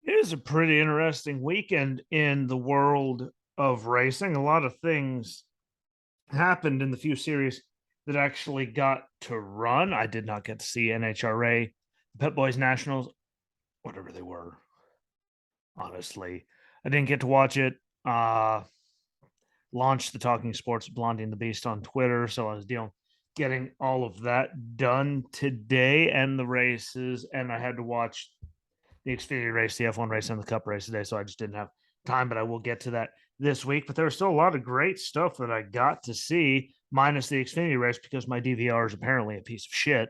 It was a pretty interesting weekend in the world of racing. A lot of things happened in the few series that actually got to run. I did not get to see NHRA, Pet Boys Nationals, whatever they were. Honestly, I didn't get to watch it. Launched the Talking Sports Blondie and the Beast on Twitter, so I was getting all of that done today and the races, and I had to watch the Xfinity race, the F1 race, and the Cup race today, so I just didn't have time. But I will get to that this week. But there was still a lot of great stuff that I got to see, minus the Xfinity race because my DVR is apparently a piece of shit.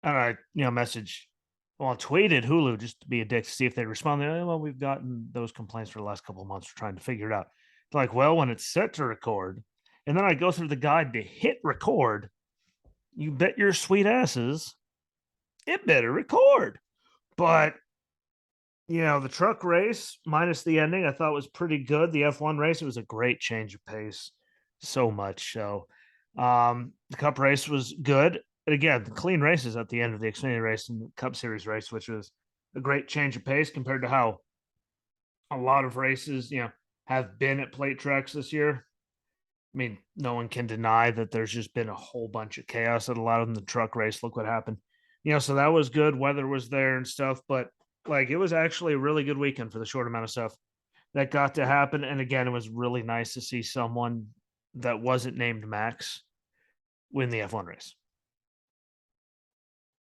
And I, tweeted Hulu just to be a dick to see if they'd respond. Well, we've gotten those complaints for the last couple of months. We're trying to figure it out. It's like, well, when it's set to record, and then I go through the guide to hit record, you bet your sweet asses it better record. But the truck race minus the ending, I thought was pretty good. The F1 race, it was a great change of pace, so much so. The Cup race was good. And again, the clean races at the end of the Xfinity race and the Cup Series race, which was a great change of pace compared to how a lot of races, have been at plate tracks this year. I mean, no one can deny that there's just been a whole bunch of chaos at a lot of them. The truck race, look what happened. So that was good. Weather was there and stuff, but like it was actually a really good weekend for the short amount of stuff that got to happen. And again, it was really nice to see someone that wasn't named Max win the F1 race.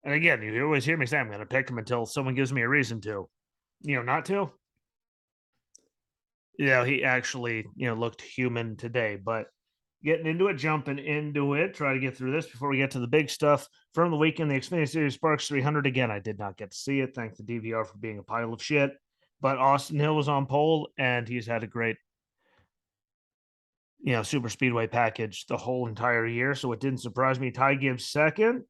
And again, you always hear me say I'm going to pick him until someone gives me a reason to, not to. He actually, looked human today, but getting into it, jumping into it, try to get through this before we get to the big stuff from the weekend. The Xfinity Series Sparks 300. Again, I did not get to see it. Thank the DVR for being a pile of shit. But Austin Hill was on pole, and he's had a great, super speedway package the whole entire year. So it didn't surprise me. Ty Gibbs second.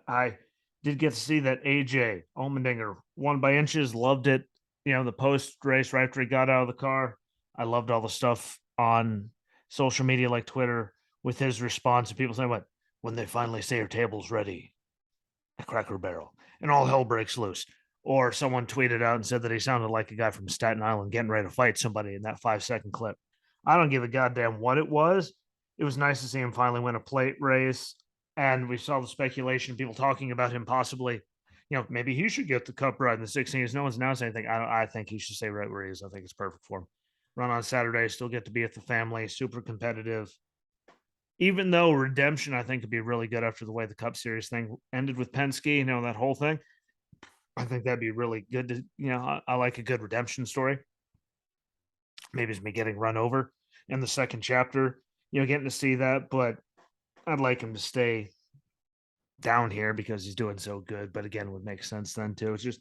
I did get to see that AJ Allmendinger won by inches. Loved it. The post race right after he got out of the car. I loved all the stuff on social media like Twitter with his response and people saying, "What when they finally say your table's ready at Cracker Barrel and all hell breaks loose." Or someone tweeted out and said that he sounded like a guy from Staten Island getting ready to fight somebody in that 5-second clip. I don't give a goddamn what it was. It was nice to see him finally win a plate race. And we saw the speculation, people talking about him possibly, maybe he should get the cup ride in the 16s. No one's announced anything. I think he should stay right where he is. I think it's perfect for him. Run on Saturday, still get to be at the family, super competitive. Even though redemption, I think, could be really good after the way the Cup Series thing ended with Penske, that whole thing. I think that'd be really good to, I like a good redemption story. Maybe it's me getting run over in the second chapter, getting to see that, but I'd like him to stay down here because he's doing so good. But again, it would make sense then too. It's just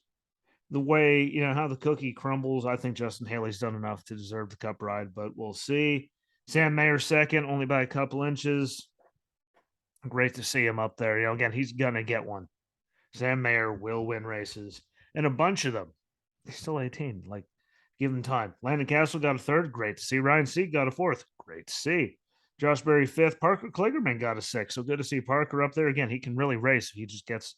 the way, how the cookie crumbles. I think Justin Haley's done enough to deserve the cup ride, but we'll see. Sam Mayer second, only by a couple inches. Great to see him up there. Again, he's gonna get one. Sam Mayer will win races, and a bunch of them. He's still 18. Like, give him time. Landon Castle got a third. Great to see. Ryan Sieg got a fourth. Great to see. Josh Berry fifth. Parker Kligerman got a sixth. So good to see Parker up there again. He can really race if he just gets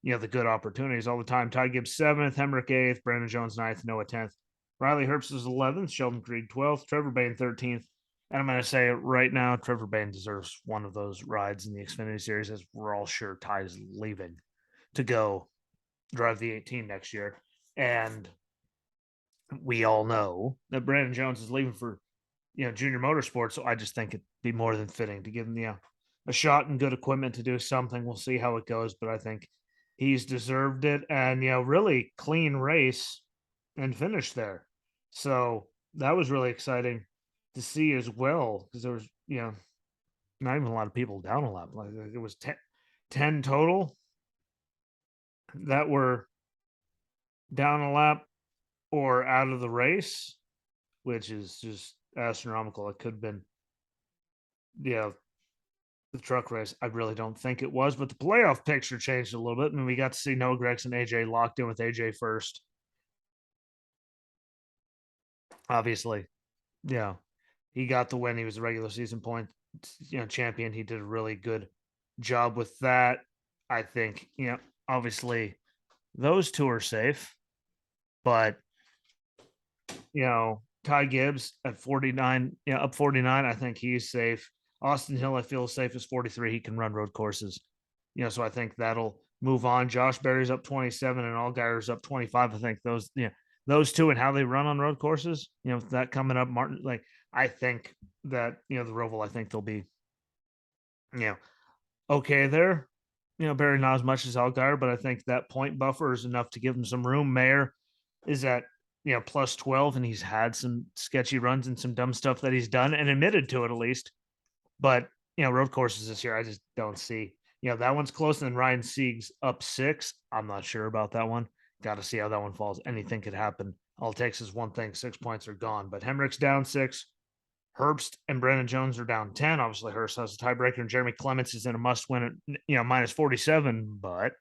the good opportunities all the time. Ty Gibbs seventh. Hemrick eighth. Brandon Jones ninth. Noah 10th. Riley Herbst is 11th. Sheldon Creed 12th. Trevor Bayne 13th. And I'm going to say it right now, Trevor Bayne deserves one of those rides in the Xfinity Series, as we're all sure Ty's leaving to go drive the 18 next year. And we all know that Brandon Jones is leaving for, junior motorsports. So I just think it'd be more than fitting to give him, a shot and good equipment to do something. We'll see how it goes, but I think he's deserved it. And, really clean race and finish there. So that was really exciting to see as well, because there was, not even a lot of people down a lap. Like it was 10 total that were down a lap or out of the race, which is just astronomical. It could have been, the truck race. I really don't think it was, but the playoff picture changed a little bit. And we got to see Noah Gregson, AJ locked in with AJ first. Obviously, he got the win. He was the regular season point, champion. He did a really good job with that. I think, obviously those two are safe. But, Ty Gibbs at 49, up 49, I think he's safe. Austin Hill, I feel safe as 43. He can run road courses. So I think that'll move on. Josh Berry's up 27 and Allgaier's up 25. I think those two and how they run on road courses, that coming up, Martin, I think that, the Roval, I think they'll be, okay there. Berry not as much as Allgaier, but I think that point buffer is enough to give him some room. Mayer is at, plus 12, and he's had some sketchy runs and some dumb stuff that he's done and admitted to it at least. But, road courses this year, I just don't see. That one's close, and then Ryan Sieg's up 6. I'm not sure about that one. Got to see how that one falls. Anything could happen. All it takes is one thing. 6 points are gone. But Hemrick's down 6. Herbst and Brandon Jones are down 10. Obviously, Herbst has a tiebreaker, and Jeremy Clements is in a must-win at, minus 47. But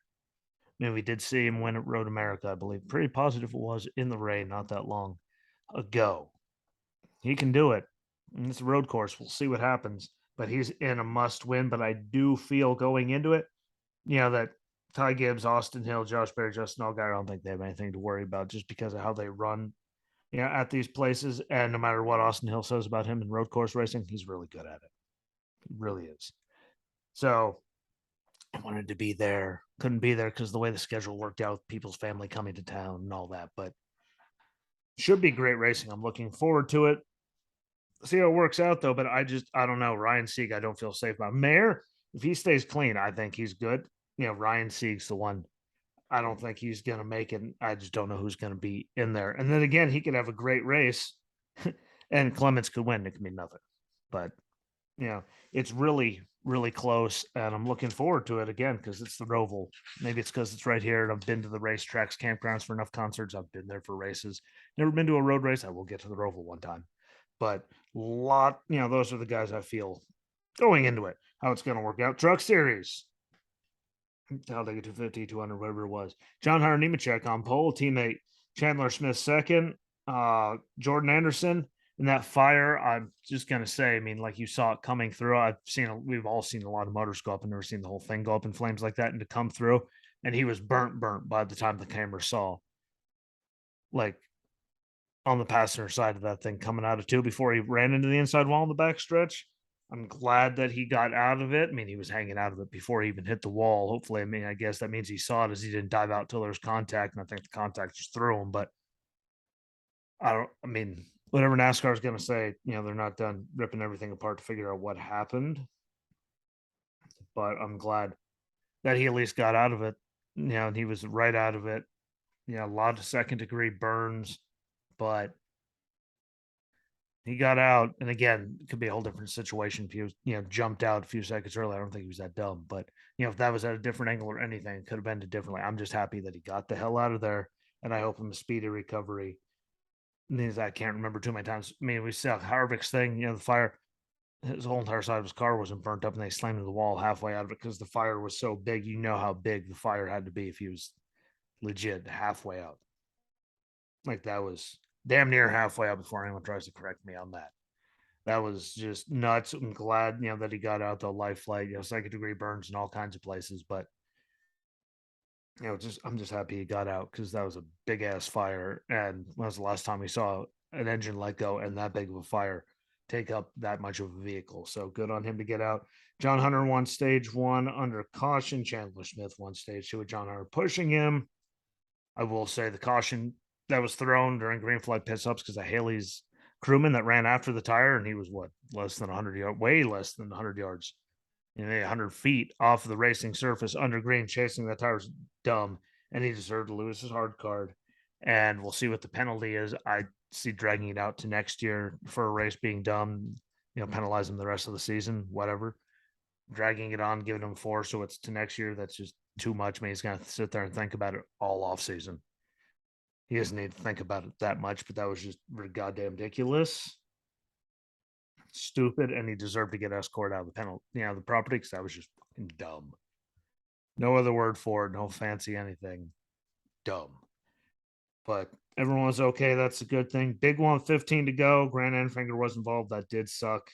we did see him win at Road America, I believe. Pretty positive it was in the rain not that long ago. He can do it. And it's a road course. We'll see what happens. But he's in a must-win. But I do feel going into it, that Ty Gibbs, Austin Hill, Josh Berry, Justin Allgaier, I don't think they have anything to worry about just because of how they run at these places. And no matter what Austin Hill says about him in road course racing, he's really good at it. He really is. So I wanted to be there. Couldn't be there because the way the schedule worked out, people's family coming to town and all that. But should be great racing. I'm looking forward to it. See how it works out, though. But I don't know. Ryan Sieg, I don't feel safe about. Mayer, if he stays clean, I think he's good. Ryan Sieg's the one. I don't think he's going to make it. I just don't know who's going to be in there. And then again, he could have a great race and Clements could win. It could mean nothing. But, it's really, really close. And I'm looking forward to it again because it's the Roval. Maybe it's because it's right here. And I've been to the racetracks, campgrounds for enough concerts. I've been there for races. Never been to a road race. I will get to the Roval one time. But those are the guys I feel going into it, how it's going to work out. Truck Series. Talladega 250, 200, whatever it was. John Hunter Nemechek on pole, teammate Chandler Smith second. Jordan Anderson in that fire. I'm just gonna say, like you saw it coming through. We've all seen a lot of motors go up. I've never seen the whole thing go up in flames like that and to come through. And he was burnt by the time the camera saw, on the passenger side of that thing coming out of two before he ran into the inside wall in the back stretch. I'm glad that he got out of it. He was hanging out of it before he even hit the wall. Hopefully, I guess that means he saw it as he didn't dive out till there was contact, and I think the contact just threw him. But whatever NASCAR is going to say, they're not done ripping everything apart to figure out what happened. But I'm glad that he at least got out of it, and he was right out of it. A lot of second-degree burns, but he got out, and again, it could be a whole different situation if he was, jumped out a few seconds earlier. I don't think he was that dumb, but if that was at a different angle or anything, it could have ended differently. I'm just happy that he got the hell out of there, and I hope him a speedy recovery. I can't remember too many times. We saw Harvick's thing, the fire, his whole entire side of his car wasn't burnt up, and they slammed into the wall halfway out of it because the fire was so big. You know how big the fire had to be if he was legit halfway out. That was damn near halfway out before anyone tries to correct me on that. That was just nuts. I'm glad, that he got out, the life flight, second degree burns in all kinds of places. But, I'm just happy he got out because that was a big ass fire. And when was the last time we saw an engine let go and that big of a fire take up that much of a vehicle? So good on him to get out. John Hunter won stage 1 under caution. Chandler Smith won stage 2 with John Hunter pushing him. I will say the caution that was thrown during green flag pit stops because of Haley's crewman that ran after the tire, and he was less than 100 yards, way less than 100 yards, 100 feet off the racing surface under green, chasing that tire was dumb, and he deserved to lose his hard card. And we'll see what the penalty is. I see dragging it out to next year for a race being dumb, penalize him the rest of the season, whatever. Dragging it on, giving him 4, so it's to next year. That's just too much. He's going to sit there and think about it all off season. He doesn't need to think about it that much, but that was just goddamn ridiculous, stupid, and he deserved to get escorted out of the penalty, the property, because that was just fucking dumb. No other word for it. No fancy anything. Dumb. But everyone was okay. That's a good thing. Big 1:15 to go. Grant Enfinger was involved. That did suck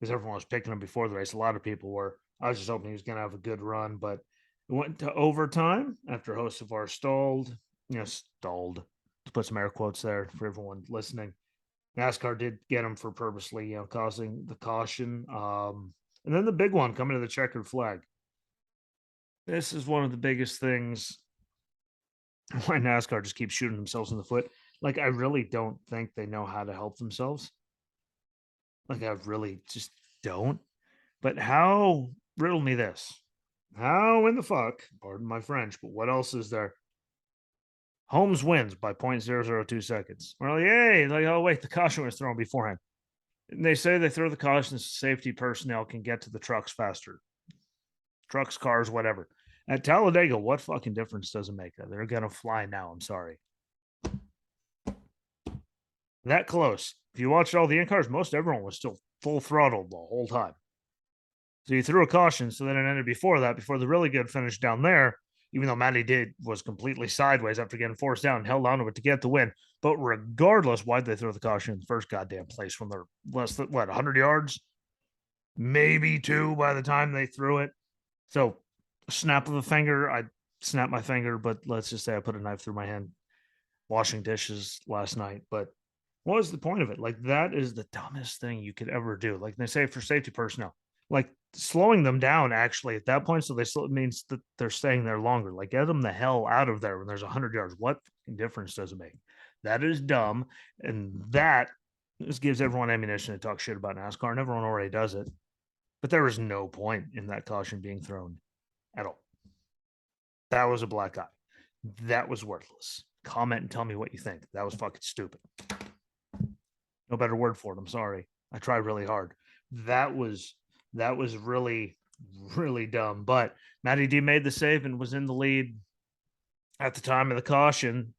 because everyone was picking him before the race. A lot of people were. I was just hoping he was going to have a good run, but it went to overtime after Hocevar stalled. to put some air quotes there for everyone listening. NASCAR did get him for purposely, causing the caution. And then the big one coming to the checkered flag. This is one of the biggest things why NASCAR just keeps shooting themselves in the foot. Like, I really don't think they know how to help themselves. Like, I really just don't. But how, riddle me this. How in the fuck, pardon my French, but what else is there? Holmes wins by 0.002 seconds. We're like, hey, like, oh, wait, the caution was thrown beforehand. And they say they throw the caution so safety personnel can get to the trucks faster. Trucks, cars, whatever. At Talladega, what fucking difference does it make? They're going to fly now. I'm sorry. That close. If you watched all the in cars, most everyone was still full throttle the whole time. So you threw a caution, so then it ended before that, before the really good finish down there, even though Matty was completely sideways after getting forced down and held on to it to get the win. But regardless, why'd they throw the caution in the first goddamn place when they're less than, 100 yards? Maybe 2 by the time they threw it. So, snap of a finger, I snapped my finger, but let's just say I put a knife through my hand washing dishes last night. But what was the point of it? Like, that is the dumbest thing you could ever do. Like they say for safety personnel, like slowing them down actually at that point, so they still, it means that they're staying there longer. Like, get them the hell out of there when there's 100 yards. What difference does it make? That is dumb, and that just gives everyone ammunition to talk shit about NASCAR, and everyone already does it. But there was no point in that caution being thrown at all. That was a black eye. That was worthless. Comment and tell me what you think. That was fucking stupid. No better word for it. I'm sorry. I tried really hard. That was really, really dumb. But Matty D made the save and was in the lead at the time of the caution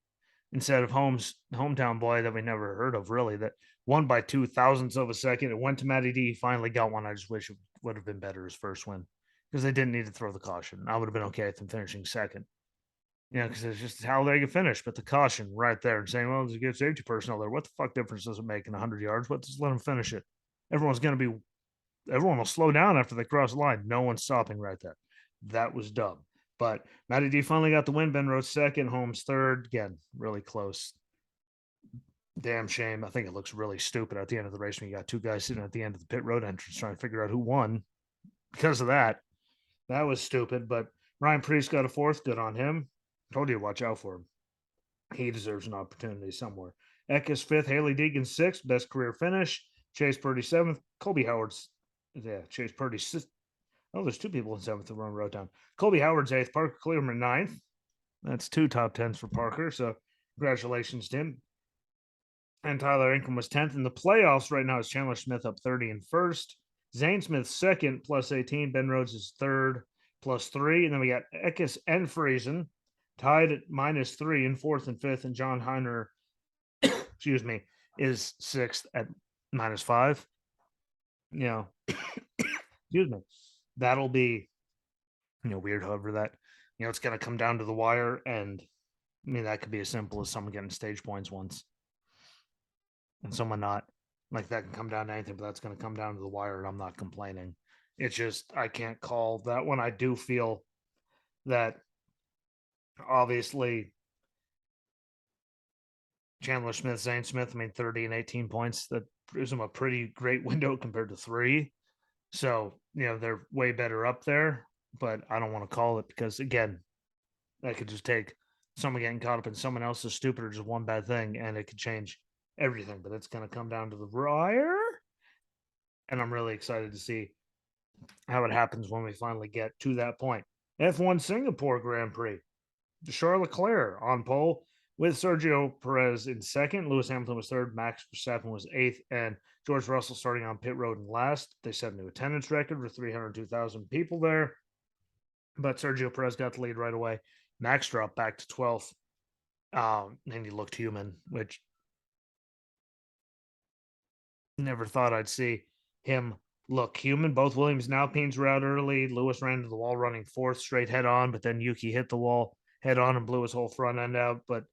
instead of hometown boy that we never heard of, really, that won by 0.02 of a second. It went to Matty D. He finally got one. I just wish it would have been better his first win because they didn't need to throw the caution. I would have been okay with them finishing second. Because it's just how they can finish. But the caution right there and saying, well, there's a good safety personnel there. What the fuck difference does it make in 100 yards? What, just let them finish it. Everyone will slow down after they cross the line. No one's stopping right there. That was dumb. But Matty D finally got the win. Ben Rhodes second, Holmes third. Again, really close. Damn shame. I think it looks really stupid at the end of the race when you got 2 guys sitting at the end of the pit road entrance trying to figure out who won because of that. That was stupid. But Ryan Preece got a 4th. Good on him. Told you to watch out for him. He deserves an opportunity somewhere. Eckes 5th, Haley Deegan 6th, best career finish. Chase Purdy 7th, Colby Howard's, Chase Purdy. Oh, there's 2 people in 7th that wrote down. Colby Howard's 8th, Parker Clearman 9th. That's 2 top 10s for Parker, so congratulations to him. And Tyler Ingram was 10th. In the playoffs right now is Chandler Smith up 30 in first. Zane Smith 2nd, plus 18. Ben Rhodes is 3rd, plus 3. And then we got Eckes and Friesen tied at -3 in 4th and 5th. And John Heiner, excuse me, is 6th at -5. Excuse me. That'll be, weird. However, that, it's going to come down to the wire. And I mean, that could be as simple as someone getting stage points once and someone not. Like, that can come down to anything, but that's going to come down to the wire, and I'm not complaining. It's just, I can't call that one. I do feel that obviously Chandler Smith, Zane Smith, 30 and 18 points. That gives them a pretty great window compared to 3. So, they're way better up there, but I don't want to call it because, again, that could just take someone getting caught up in someone else's stupid or just one bad thing, and it could change everything. But it's going to come down to the wire, and I'm really excited to see how it happens when we finally get to that point. F1 Singapore Grand Prix. Charles Leclerc on pole with Sergio Perez in 2nd. Lewis Hamilton was 3rd. Max Verstappen was 8th. And George Russell starting on pit road in last. They set a new attendance record for 302,000 people there. But Sergio Perez got the lead right away. Max dropped back to 12th. And he looked human, which never thought I'd see him look human. Both Williams and Alpines were out early. Lewis ran to the wall running 4th straight head on, but then Yuki hit the wall head on and blew his whole front end out. But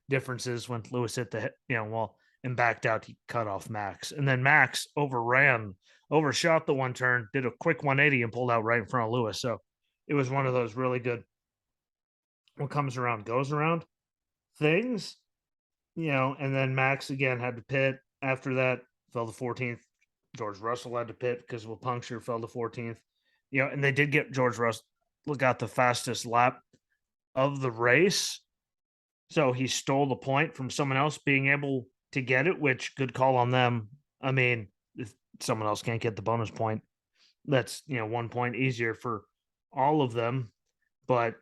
difference is when Lewis hit the wall and backed out, he cut off Max. And then Max overshot the one turn, did a quick 180 and pulled out right in front of Lewis. So it was one of those really good what comes around goes around things. and then Max again had to pit after that, fell to 14th. George Russell had to pit because of a puncture, fell to 14th. And they did get George Russell got the fastest lap of the race. So he stole the point from someone else being able to get it, which good call on them. I mean, if someone else can't get the bonus point, that's 1 point easier for all of them. But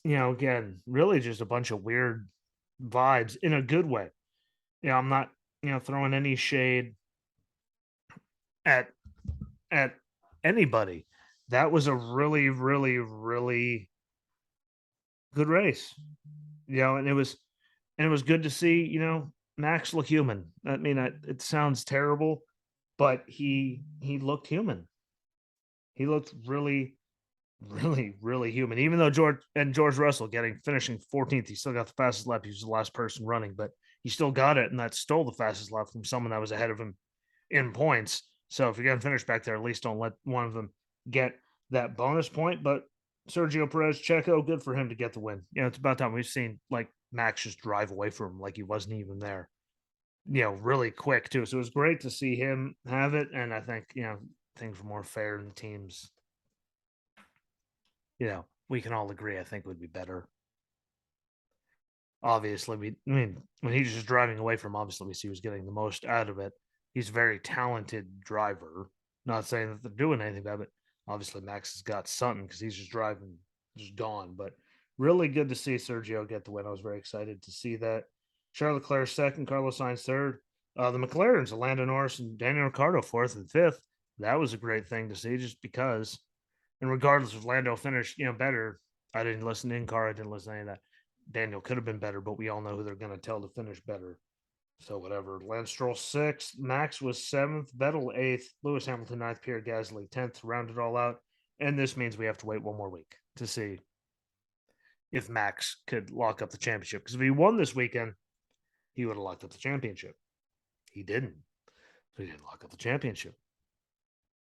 again, really just a bunch of weird vibes in a good way. I'm not throwing any shade at at anybody. That was a really, really, really good race. And it was good to see, Max look human. I mean, it sounds terrible, but he looked human. He looked really, really, really human. Even though George Russell finishing 14th, he still got the fastest lap. He was the last person running, but he still got it, and that stole the fastest lap from someone that was ahead of him in points. So if you're going to finish back there, at least don't let one of them get that bonus point. But Sergio Perez, Checo, good for him to get the win. It's about time. We've seen like Max just drive away from him like he wasn't even there. Really quick too. So it was great to see him have it, and I think things were more fair in the teams. We can all agree. I think would be better. Obviously, when he's just driving away from, obviously we see he was getting the most out of it. He's a very talented driver. Not saying that they're doing anything about it. Obviously, Max has got something because he's just driving, just gone. But really good to see Sergio get the win. I was very excited to see that. Charles Leclerc second, Carlos Sainz third. The McLarens, Lando Norris and Daniel Ricciardo fourth and fifth. That was a great thing to see, just because. And regardless if Lando finished, better, I didn't listen in car. I didn't listen to any of that. Daniel could have been better, but we all know who they're going to tell to finish better. So whatever. Lance Stroll sixth, Max was seventh, Vettel eighth, Lewis Hamilton ninth, Pierre Gasly 10th, round it all out. And this means we have to wait one more week to see if Max could lock up the championship. Because if he won this weekend, he would have locked up the championship. He didn't. So he didn't lock up the championship.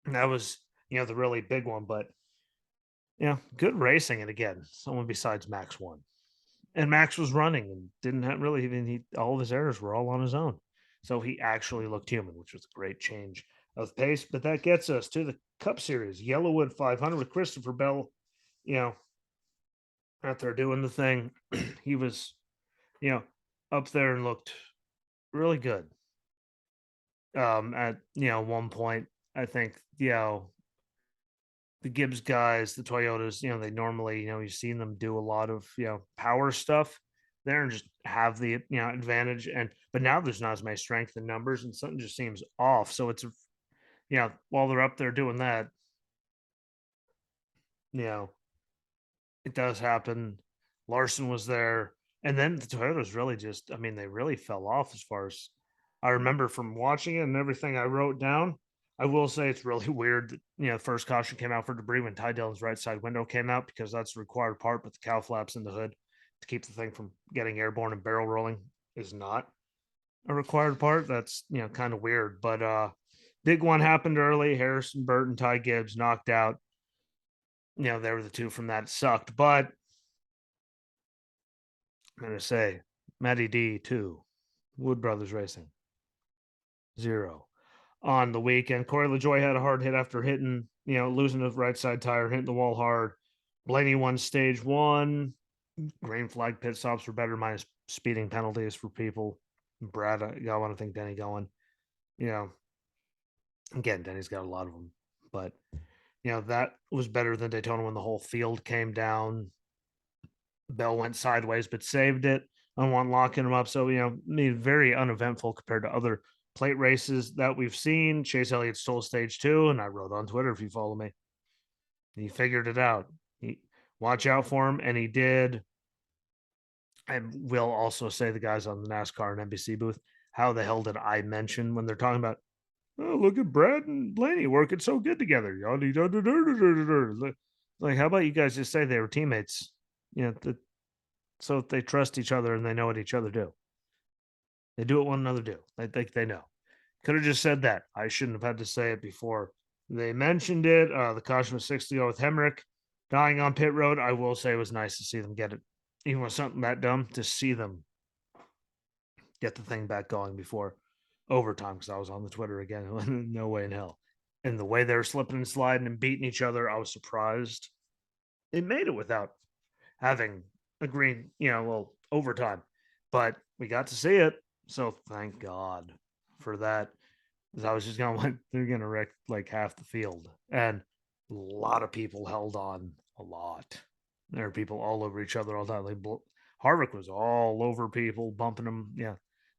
And that was, the really big one. But good racing. And again, someone besides Max won. And Max was running and didn't have really even all of his errors were all on his own. So he actually looked human, which was a great change of pace. But that gets us to the Cup Series, Yellowwood 500 with Christopher Bell, out there doing the thing. He was, up there and looked really good. At one point, I think, the Gibbs guys, the Toyotas, they normally, you've seen them do a lot of, power stuff there and just have the, advantage. But now there's not as much strength in numbers and something just seems off. So it's, while they're up there doing that, it does happen. Larson was there. And then the Toyotas really just, they really fell off as far as I remember from watching it and everything I wrote down. I will say it's really weird that, first caution came out for debris when Ty Dillon's right side window came out because that's the required part, but the cow flaps in the hood to keep the thing from getting airborne and barrel rolling is not a required part. That's, kind of weird. But big one happened early. Harrison Burton, Ty Gibbs knocked out. They were the two from that. It sucked. But I'm going to say Matty D, 2. Wood Brothers Racing, 0. On the weekend, Corey LaJoie had a hard hit after hitting, losing the right side tire, hitting the wall hard. Blaney won stage 1. Green flag pit stops were better, minus speeding penalties for people. Brad going, I think Denny going. Again, Denny's got a lot of them. But, that was better than Daytona when the whole field came down. Bell went sideways, but saved it. I want locking him up. So, very uneventful compared to other plate races that we've seen. Chase Elliott stole stage 2, and I wrote on Twitter, if you follow me, he figured it out. Watch out for him, and he did. And we'll also say the guys on the NASCAR and NBC booth, how the hell did I mention when they're talking about, oh, look at Brad and Blaney working so good together. Like, how about you guys just say they were teammates? So they trust each other and they know what each other do. They do what one another do. I think they know. Could have just said that. I shouldn't have had to say it before they mentioned it. The caution was 6 to go with Hemrick dying on pit road. I will say it was nice to see them get it. Even with something that dumb, to see them get the thing back going before overtime, because I was on the Twitter again. No way in hell. And the way they were slipping and sliding and beating each other, I was surprised it made it without having a green, well, overtime. But we got to see it. So thank God for that. Because I was just going, they're going to wreck like half the field. And a lot of people held on a lot. There are people all over each other all the time. Like Harvick was all over people, bumping them. Yeah.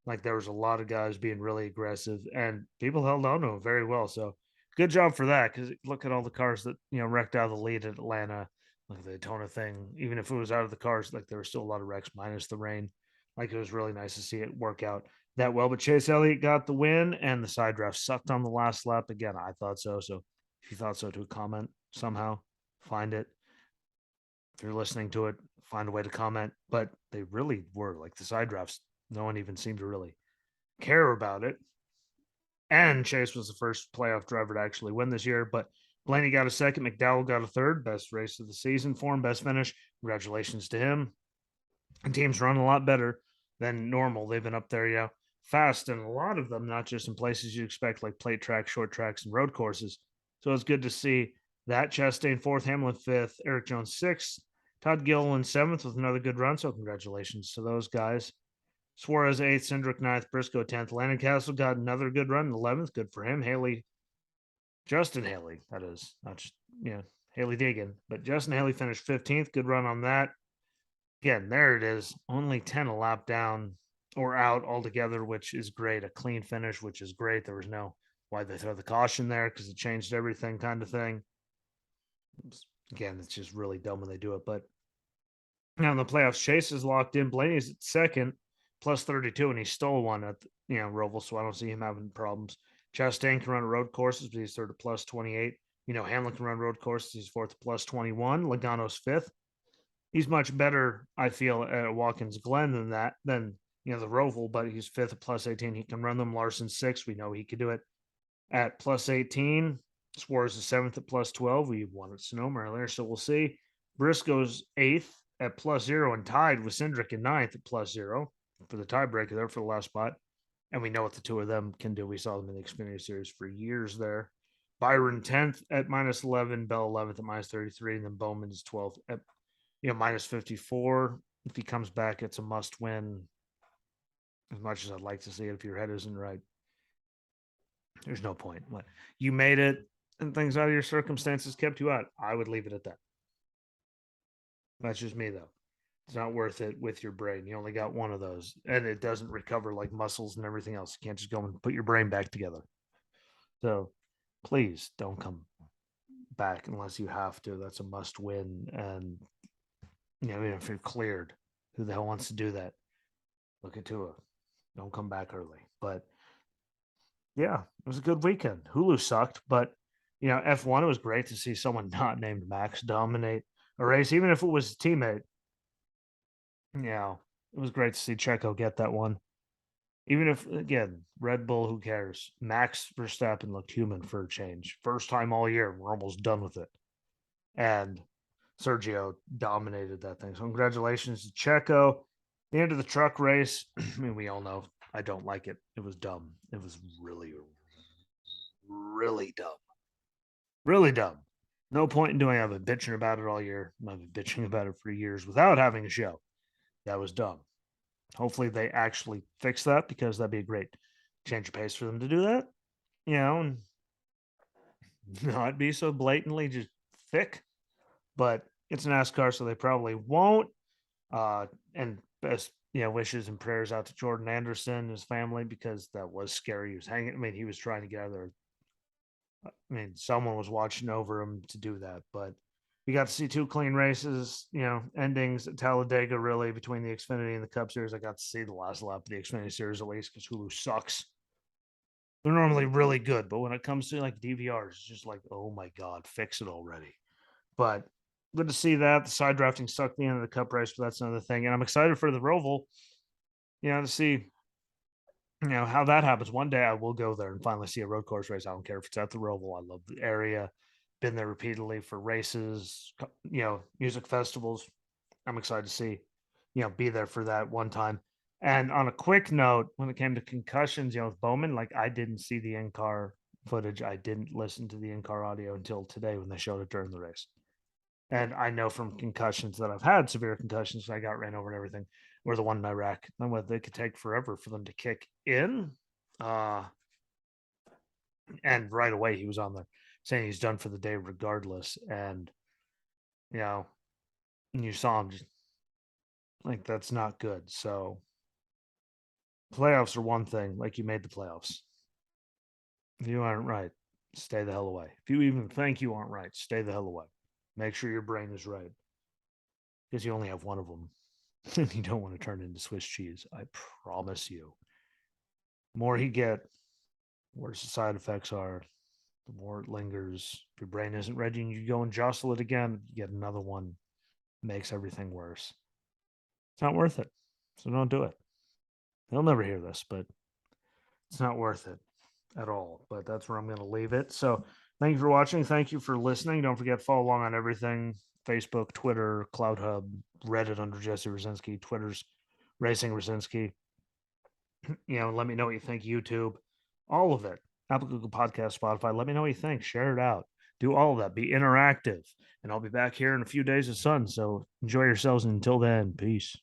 Like there was a lot of guys being really aggressive, and people held on to him very well. So good job for that. Because look at all the cars that, wrecked out of the lead at Atlanta, like the Daytona thing. Even if it was out of the cars, like there were still a lot of wrecks minus the rain. Like it was really nice to see it work out that well. But Chase Elliott got the win, and the side draft sucked on the last lap again. I thought so. So if you thought so, to a comment somehow, find it. If you're listening to it, find a way to comment. But they really were like the side drafts. No one even seemed to really care about it. And Chase was the first playoff driver to actually win this year. But Blaney got a second. McDowell got a third. Best race of the season for him. Best finish. Congratulations to him. And teams run a lot better than normal. They've been up there, fast, and a lot of them, not just in places you expect, like plate tracks, short tracks, and road courses. So it's good to see that. Chastain fourth, Hamlin fifth, Eric Jones sixth, Todd Gilliland seventh with another good run. So congratulations to those guys. Suarez eighth, Cindric ninth, Briscoe 10th. Landon Castle got another good run, 11th. Good for him. Justin Haley, that is, not just, Haley Deegan, but Justin Haley finished 15th. Good run on that. Again, there it is. Only 10 a lap down or out altogether, which is great. A clean finish, which is great. There was no why they throw the caution there because it changed everything kind of thing. Again, it's just really dumb when they do it. But now in the playoffs, Chase is locked in. Blaney's at second, plus 32, and he stole one at Roval, so I don't see him having problems. Chastain can run road courses, but he's third at plus 28. Hamlin can run road courses. He's fourth at plus 21. Logano's fifth. He's much better, I feel, at Watkins Glen than the Roval, but he's fifth at plus 18. He can run them. Larson sixth. We know he could do it at plus 18. Suarez is seventh at plus 12. We won at Sonoma earlier, so we'll see. Briscoe's eighth at plus 0 and tied with Cindric in ninth at plus 0 for the tiebreaker there for the last spot. And we know what the two of them can do. We saw them in the Xfinity Series for years there. Byron 10th at minus 11, Bell 11th at minus 33, and then Bowman's 12th at minus 54. If he comes back, it's a must win. As much as I'd like to see it, if your head isn't right, there's no point. What you made it, and things out of your circumstances kept you out. I would leave it at that. That's just me, though. It's not worth it with your brain. You only got one of those, and it doesn't recover like muscles and everything else. You can't just go and put your brain back together. So please don't come back unless you have to. That's a must win. And even if you're cleared, who the hell wants to do that? Look at Tua. Don't come back early. But yeah, it was a good weekend. Hulu sucked, but F1, it was great to see someone not named Max dominate a race, even if it was a teammate. Yeah, it was great to see Checo get that one. Even if, again, Red Bull, who cares? Max Verstappen looked human for a change. First time all year. We're almost done with it. And Sergio dominated that thing. So congratulations to Checo. The end of the truck race, I mean, we all know I don't like it. It was dumb. It was really, really dumb. Really dumb. No point in doing it. I've been bitching about it all year. I've been bitching about it for years without having a show. That was dumb. Hopefully they actually fix that, because that'd be a great change of pace for them to do that. And not be so blatantly just thick. But it's NASCAR, so they probably won't. And best wishes and prayers out to Jordan Anderson and his family, because that was scary. He was hanging. I mean, he was trying to get out of there. I mean, someone was watching over him to do that, but we got to see two clean races, endings at Talladega, really, between the Xfinity and the Cup Series. I got to see the last lap of the Xfinity Series, at least, because Hulu sucks. They're normally really good, but when it comes to like DVRs, it's just like, oh my God, fix it already. But good to see that. The side drafting sucked the end of the Cup race, but that's another thing. And I'm excited for the Roval, to see how that happens. One day I will go there and finally see a road course race. I don't care if it's at the Roval. I love the area. Been there repeatedly for races, music festivals. I'm excited to see, be there for that one time. And on a quick note, when it came to concussions, with Bowman, like I didn't see the in-car footage. I didn't listen to the in-car audio until today when they showed it during the race. And I know from concussions that I've had, severe concussions, I got ran over and everything, were the one in Iraq. And what they could take forever for them to kick in. And right away he was on there saying he's done for the day regardless. And you saw him just like that's not good. So playoffs are one thing, like you made the playoffs. If you aren't right, stay the hell away. If you even think you aren't right, stay the hell away. Make sure your brain is right. Because you only have one of them. And you don't want to turn into Swiss cheese. I promise you. The more you get, worse the side effects are, the more it lingers. If your brain isn't ready and you go and jostle it again, you get another one. Makes everything worse. It's not worth it. So don't do it. They'll never hear this, but it's not worth it at all. But that's where I'm going to leave it. So thank you for watching. Thank you for listening. Don't forget to follow along on everything: Facebook, Twitter, Cloud Hub, Reddit under Jesse Rosinski, Twitter's Racing Rosinski. Let me know what you think. YouTube, all of it. Apple, Google Podcast, Spotify. Let me know what you think. Share it out. Do all of that. Be interactive. And I'll be back here in a few days of sun. So enjoy yourselves. And until then, peace.